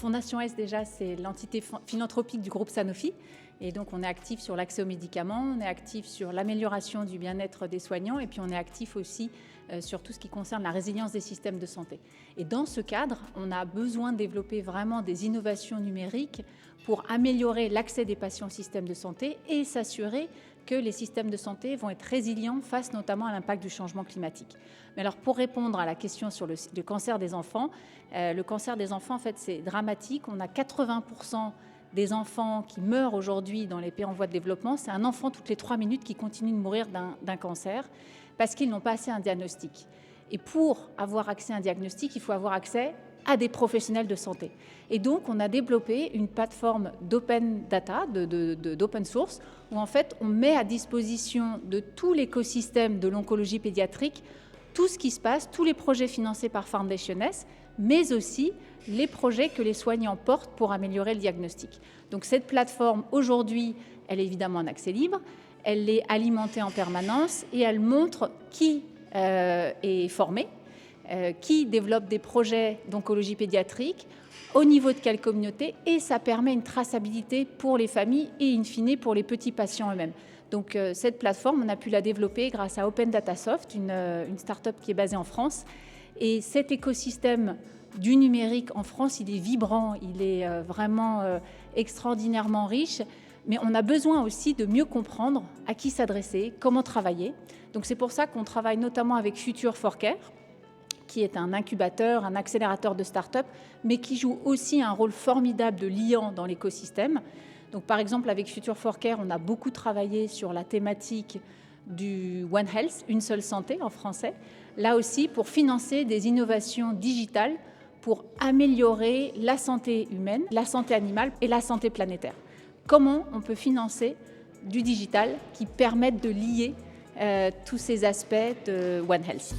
Fondation S, déjà, c'est l'entité philanthropique du groupe Sanofi. Et donc, on est actif sur l'accès aux médicaments, on est actif sur l'amélioration du bien-être des soignants et puis on est actif aussi sur tout ce qui concerne la résilience des systèmes de santé. Et dans ce cadre, on a besoin de développer vraiment des innovations numériques pour améliorer l'accès des patients au système de santé et s'assurer que les systèmes de santé vont être résilients face notamment à l'impact du changement climatique. Mais alors, pour répondre à la question sur le cancer des enfants, le cancer des enfants, en fait, c'est dramatique. On a 80% des enfants qui meurent aujourd'hui dans les pays en voie de développement. C'est un enfant toutes les 3 minutes qui continue de mourir d'un cancer parce qu'ils n'ont pas accès à un diagnostic. Et pour avoir accès à un diagnostic, il faut avoir accès à des professionnels de santé. Et donc, on a développé une plateforme d'open data, d'open source, où en fait, on met à disposition de tout l'écosystème de l'oncologie pédiatrique tout ce qui se passe, tous les projets financés par Foundation S, mais aussi les projets que les soignants portent pour améliorer le diagnostic. Donc cette plateforme, aujourd'hui, elle est évidemment en accès libre, elle est alimentée en permanence et elle montre qui est formé, qui développe des projets d'oncologie pédiatrique, au niveau de quelle communauté, et ça permet une traçabilité pour les familles et in fine pour les petits patients eux-mêmes. Donc cette plateforme, on a pu la développer grâce à Open Data Soft, une start-up qui est basée en France. Et cet écosystème du numérique en France, il est vibrant, il est vraiment extraordinairement riche. Mais on a besoin aussi de mieux comprendre à qui s'adresser, comment travailler. Donc c'est pour ça qu'on travaille notamment avec Future for Care, qui est un incubateur, un accélérateur de start-up, mais qui joue aussi un rôle formidable de liant dans l'écosystème. Donc, par exemple, avec Future for Care, on a beaucoup travaillé sur la thématique du One Health, une seule santé en français, là aussi pour financer des innovations digitales pour améliorer la santé humaine, la santé animale et la santé planétaire. Comment on peut financer du digital qui permette de lier tous ces aspects de One Health ?